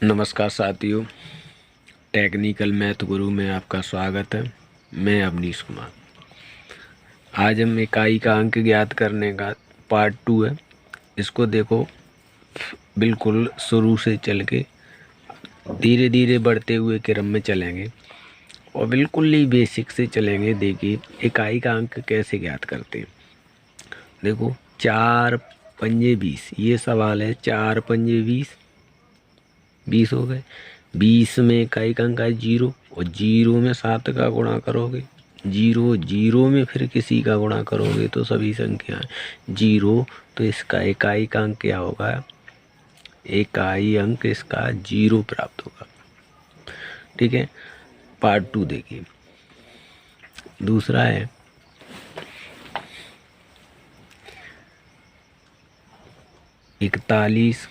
नमस्कार साथियों, technical math गुरु में आपका स्वागत है। मैं अवनीश कुमार। आज हम इकाई का अंक ज्ञात करने का पार्ट 2 है। इसको देखो, बिल्कुल शुरू से चल के धीरे धीरे बढ़ते हुए क्रम में चलेंगे और बिल्कुल ही बेसिक से चलेंगे। देखिए इकाई का अंक कैसे ज्ञात करते हैं। देखो 4 पंजे 20, ये सवाल है। 4 पंजे 20, 20 हो गए। 20 में इकाई का अंक है 0 और 0 में 7 का गुणा करोगे। 0 में फिर किसी का गुणा करोगे तो सभी संख्या 0, तो इसका इकाई का अंक क्या होगा? इकाई अंक इसका 0 प्राप्त होगा। ठीक है। पार्ट 2 देखिए। दूसरा है 41,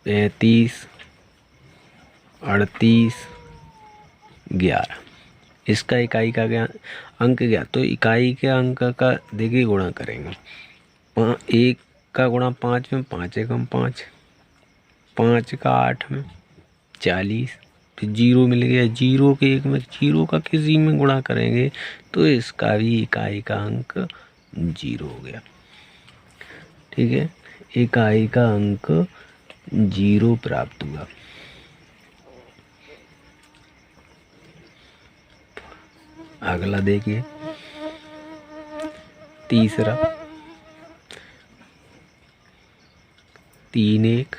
35, 38, 11। इसका इकाई का क्या अंक क्या? तो इकाई के अंक का देखिए गुणा करेंगे। 1 का गुणा 5 में, 5 एकम 5, 5 का 8 में 40, फिर 0 मिल गया। 0 के 1 में, 0 का किसी में गुणा करेंगे तो इसका भी इकाई का अंक 0 हो गया। ठीक है, इकाई का अंक 0 प्राप्त हुआ। अगला देखिए, तीसरा 3 1,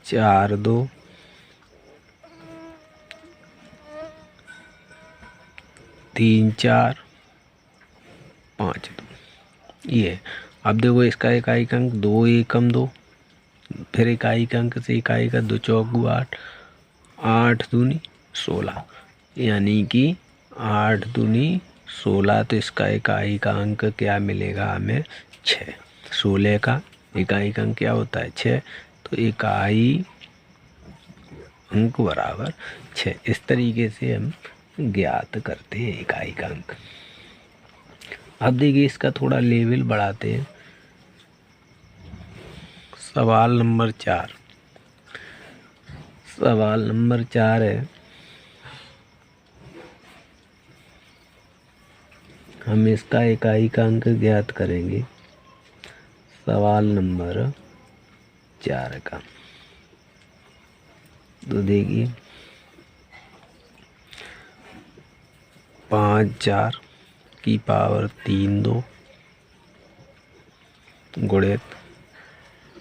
4 2, 3 4, 5 2। ये अब देखो इसका इकाई का अंक 2 एकम 2, फिर इकाई का अंक से इकाई का 2 चौक 8, 8 दूनी 16, यानी कि 8 दूनी 16। तो इसका इकाई का अंक क्या मिलेगा हमें? 6। 16 का इकाई का अंक क्या होता है? 6। तो इकाई अंक बराबर 6। इस तरीके से हम ज्ञात करते हैं इकाई का अंक। अब देखिए इसका थोड़ा लेवल बढ़ाते हैं। सवाल नंबर 4। सवाल नंबर 4 है, हम इसका इकाई का अंक ज्ञात करेंगे। सवाल नंबर 4 का तो देखिए 5 4 की पावर 3 2 गुणित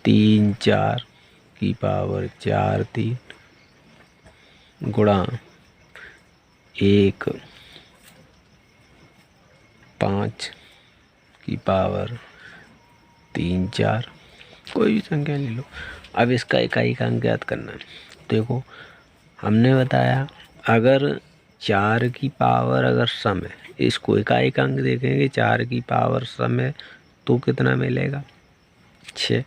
3 4 की पावर 4 3 गुणा 1 5 की पावर 3 4, कोई भी संख्या ले लो। अब इसका इकाई का अंक ज्ञात करना है। देखो हमने बताया अगर 4 की पावर अगर सम है, इसको इकाई का अंक देखेंगे। 4 की पावर सम है तो कितना मिलेगा? 6।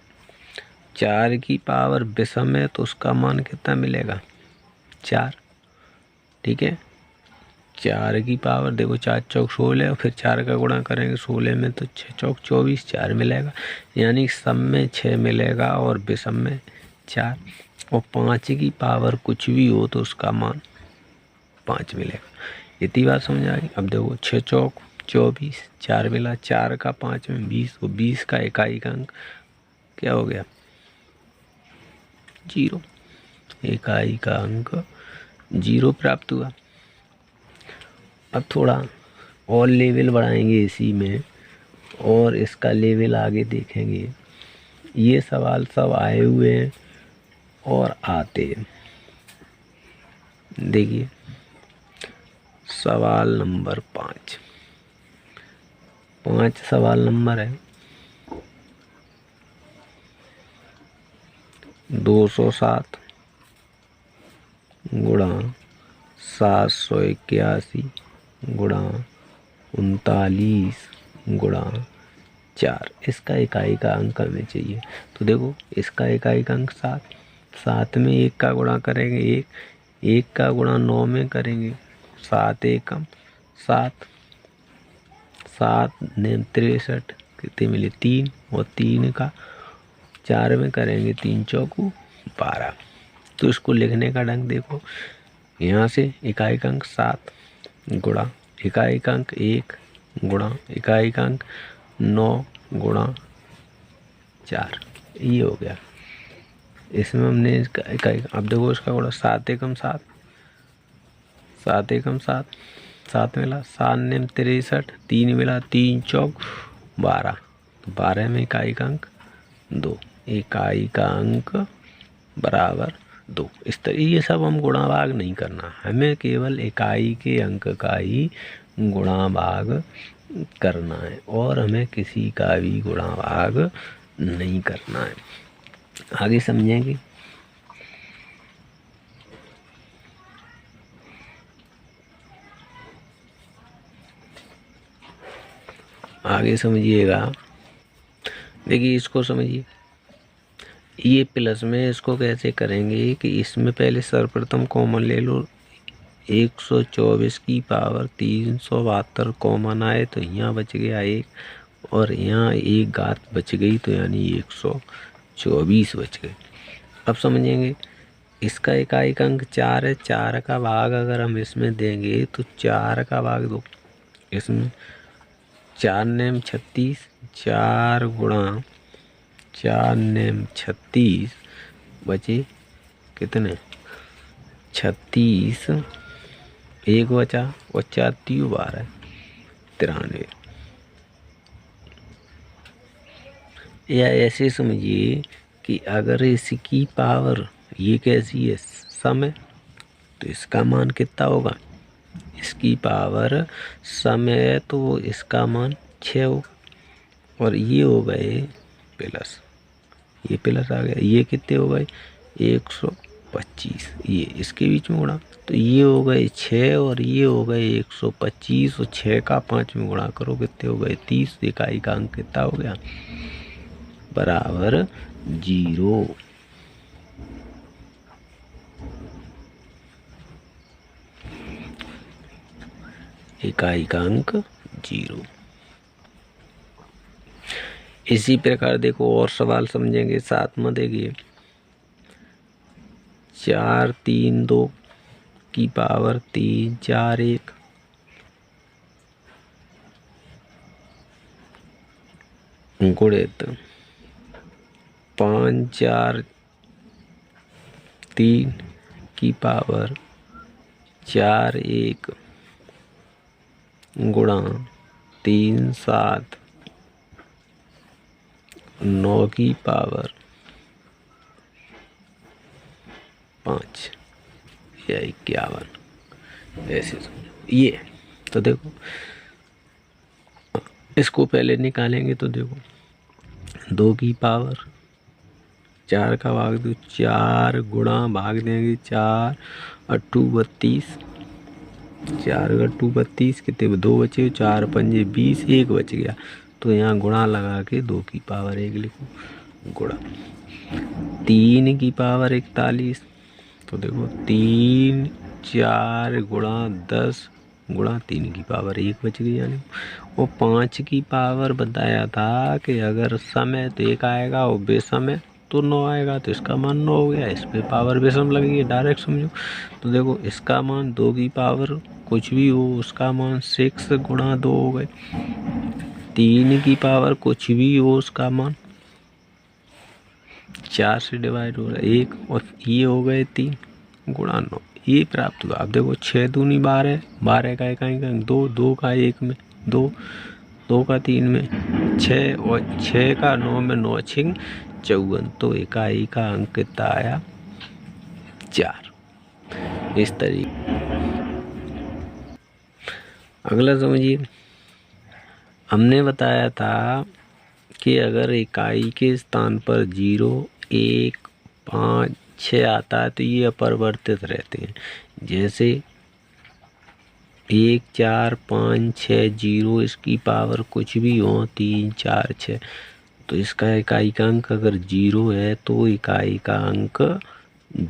4 की पावर विषम है तो उसका मान कितना मिलेगा? 4। ठीक है, 4 की पावर देखो 4 चौक 16 और फिर 4 का गुणा करेंगे 16 में तो 6 चौक 24, 4 मिलेगा। यानी सम में 6 मिलेगा और विषम में 4। और 5 की पावर कुछ भी हो तो उसका मान 5 मिलेगा। इतनी बात समझ आ गई। अब देखो 6 चौक 24, 4 मिला, 4 का 5 में 20, और 20 का इकाई का अंक क्या हो गया? 0। इकाई का अंक 0 प्राप्त हुआ। अब थोड़ा और लेवल बढ़ाएंगे इसी में और इसका लेवल आगे देखेंगे। ये सवाल सब आए हुए हैं और आते हैं। देखिए सवाल नंबर 5। 5 सवाल नंबर है 207 गुणा 781 गुणा 39 गुणा 4। इसका इकाई का अंक हमें चाहिए। तो देखो इसका इकाई का अंक 7। 7 में 1 का गुणा करेंगे 1, 1 का गुणा 9 में करेंगे 7 एकम 7, 7 ने 63 कितने मिले? 3, और 3 का 4 में करेंगे 3 चौकू 12। तो इसको लिखने का ढंग देखो, यहाँ से इकाई अंक 7 गुणा इकाई अंक 1 गुणा इकाई अंक 9 गुणा 4, ये हो गया। इसमें हमने इसका इकाई, अब देखो इसका गुणा 7 एकम 7, 7 एकम 7, 7 मिला 7 नेम 63, 3 मिला 3 चौक 12, तो 12 में इकाई का अंक 2, इकाई का अंक बराबर 2। इस तरह ये सब हम गुणा भाग नहीं करना, हमें केवल इकाई के अंक का ही गुणा भाग करना है और हमें किसी का भी गुणा भाग नहीं करना है। आगे समझेंगे। आगे समझिएगा, देखिए इसको समझिए, ये प्लस में इसको कैसे करेंगे कि इसमें पहले सर्वप्रथम कॉमन ले लो, 124 की पावर 372 कॉमन आए तो यहाँ बच गया 1 और यहाँ एक घात बच गई तो यानी 124 बच गए। अब समझेंगे, इसका इकाई का अंक 4 है, 4 का भाग अगर हम इसमें देंगे तो 4 का भाग 2, इसमें 4 नेम 36, 4 गुणा 4 नेम 36 बचे कितने 36, एक बचा और 4 3 12 93। या ऐसे समझिए कि अगर इसकी पावर ये कैसी है सम है तो इसका मान कितना होगा, इसकी पावर सम है तो इसका मान 6 हो, और ये हो गए प्लस, ये प्लस आ गया, ये कितने हो गए 125, ये इसके बीच में गुणा तो ये हो गए 6 और ये हो गए 125 और 6 का 5 में गुणा करो कितने हो गए 30, इकाई का अंक कितना हो गया बराबर 0। इकाई का अंक 0। इसी प्रकार देखो और सवाल समझेंगे साथ में, देखिए 4 3 2 की पावर 3 4 1 गुणित 5 4 3 की पावर 4 1 गुणा 3 7 9 की पावर 5 या 51, ऐसे समझो। ये तो देखो इसको पहले निकालेंगे तो देखो 2 की पावर 4 का भाग दो 4 गुणा भाग देंगे 4 अट्ठू 32, 4 अट्ठू 32 कितने 2 बचे, 4 पंजे 20, 1 बच गया तो यहाँ गुणा लगा के 2 की पावर 1 लिखो गुणा 3 की पावर 41, तो देखो 3 4 गुणा 10 गुणा 3 की पावर 1 बच गई, यानी वो 5 की पावर बताया था कि अगर समय तो 1 आएगा और बेसमय तो 9 आएगा, तो इसका मान 9 हो गया, इस पे पावर बेसम लगेगी, डायरेक्ट समझो। तो देखो इसका मान 2 की पावर कुछ भी हो उसका मान 6 गुणा 2 हो गए, 3 की पावर कुछ भी हो उसका मान 4 से डिवाइड हो रहा है 1 और ये हो गए 3 गुणा 9, ये प्राप्त हुआ। अब देखो 6 दूनी 12, 12 का इकाई का 2, 2 का 1 में 2, 2 का 3 में 6 और 6 का 9 में 9 6 54, तो इकाई का अंक कितना आया 4। इस तरीके। अगला समझिए, हमने बताया था कि अगर इकाई के स्थान पर 0 1 5 6 आता है तो ये अपरिवर्तित रहते हैं, जैसे 1 4 5 6 0, इसकी पावर कुछ भी हो 3 4 6, तो इसका इकाई का अंक अगर 0 है तो इकाई का अंक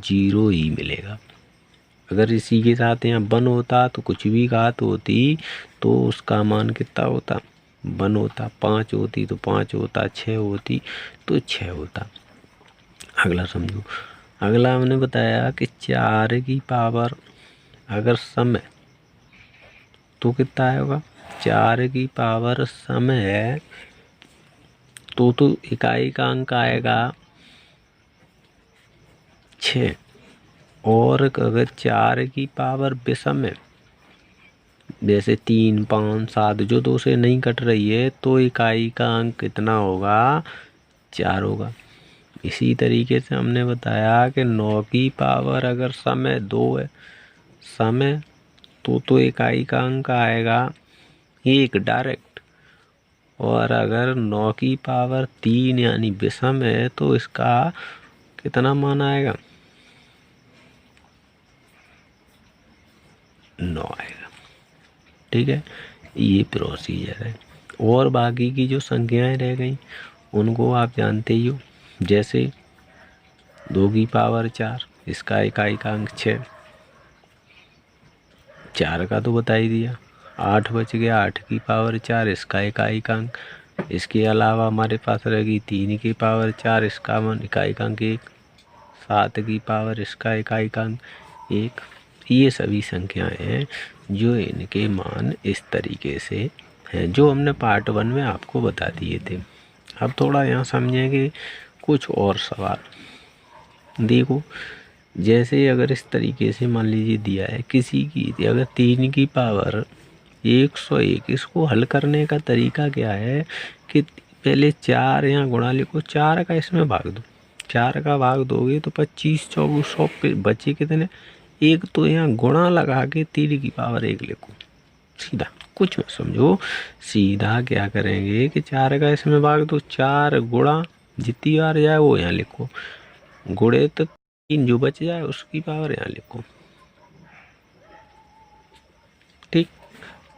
0 ही मिलेगा। अगर इसी के साथ यहाँ 1 होता तो कुछ भी घात होती तो उसका मान कितना होता 1 होता, 5 होती तो 5 होता, 6 होती तो 6 होता। अगला समझो, अगला हमने बताया कि 4 की पावर अगर सम है तो कितना आएगा, 4 की पावर सम है तो इकाई का अंक आएगा 6। और अगर 4 की पावर विषम है, जैसे 3, 5, 7 जो 2 से नहीं कट रही है, तो इकाई का अंक कितना होगा, 4 होगा। इसी तरीके से हमने बताया कि 9 की पावर अगर समय 2 है, समय तो इकाई का अंक आएगा 1 डायरेक्ट। और अगर 9 की पावर 3 यानी विषम है तो इसका कितना मान आएगा, 9 आएगा। ठीक है, ये प्रोसीजर है। और बाकी की जो संख्याएं रह गई उनको आप जानते ही हो, जैसे 2 की पावर 4, इसका इकाई का अंक 6, 4 का तो बता ही दिया। 8 बच गया, 8 की पावर 4, इसका इकाई का अंक। इसके अलावा हमारे पास रहेगी 3 की पावर 4, इसका मान इकाई का अंक 1, 7 की पावर इसका इकाई का अंक 1। ये सभी संख्याएं हैं जो इनके मान इस तरीके से हैं, जो हमने पार्ट 1 में आपको बता दिए थे। अब थोड़ा यहाँ समझेंगे कुछ और सवाल। देखो, जैसे अगर इस तरीके से मान लीजिए दिया है किसी की, अगर 3 की पावर 101, इसको हल करने का तरीका क्या है कि पहले 4 यहाँ गुणा लिखो, 4 का इसमें भाग दो, 4 का भाग दोगे तो 25, 24, 100 पे बचे कितने, 1। तो यहाँ गुणा लगा के 3 की पावर 1 लिखो सीधा, कुछ मत समझो, सीधा क्या करेंगे कि 4 का इसमें भाग दो, 4 गुणा जितनी बार जाए वो यहाँ लिखो, गुणे तो 3 जो बच जाए उसकी पावर यहाँ लिखो। ठीक,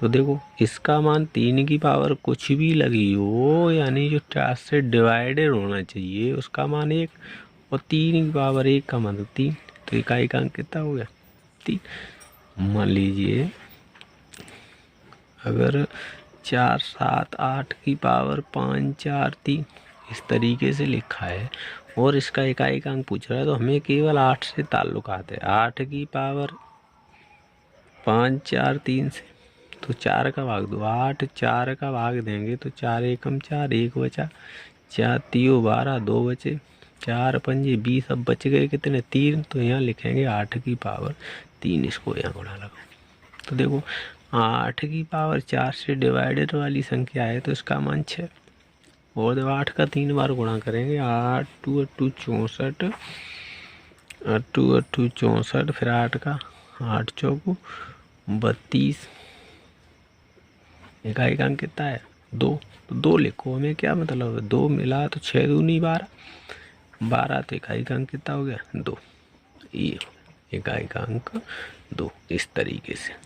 तो देखो इसका मान 3 की पावर कुछ भी लगी हो, यानी जो 4 से डिवाइडेड होना चाहिए उसका मान 1, और 3 की पावर 1 का मान 3, तो इकाई का अंक कितना हो गया, 3। मान लीजिए अगर 4, 7, 8 की पावर 5, 4, 3 इस तरीके से लिखा है और इसका इकाई का अंक पूछ रहा है, तो हमें केवल 8 से ताल्लुकात है। 8 की पावर 5, 4, 3 से, तो 4 का भाग दो, 8, 4 का भाग देंगे तो 4 एकम 4, 1 बचा, 4 3 12, 2 बचे, 4 पंजे 20, अब बच गए कितने, 3। तो यहाँ लिखेंगे 8 की पावर 3, इसको यहाँ गुणा लगाओ। तो देखो 8 की पावर 4 से डिवाइडेड वाली संख्या है तो इसका मान 6, और जब 8 का 3 बार गुणा करेंगे, 8 2 8 64, 8 2 8 64, फिर 8 का 8 चौको 32, इकाई का अंक कितना है, 2। तो 2 लिखो, हमें क्या मतलब है, 2 मिला तो 6 दूनी 12, 12 तो इकाई का अंक कितना हो गया, 2। ये इकाई का अंक 2, इस तरीके से।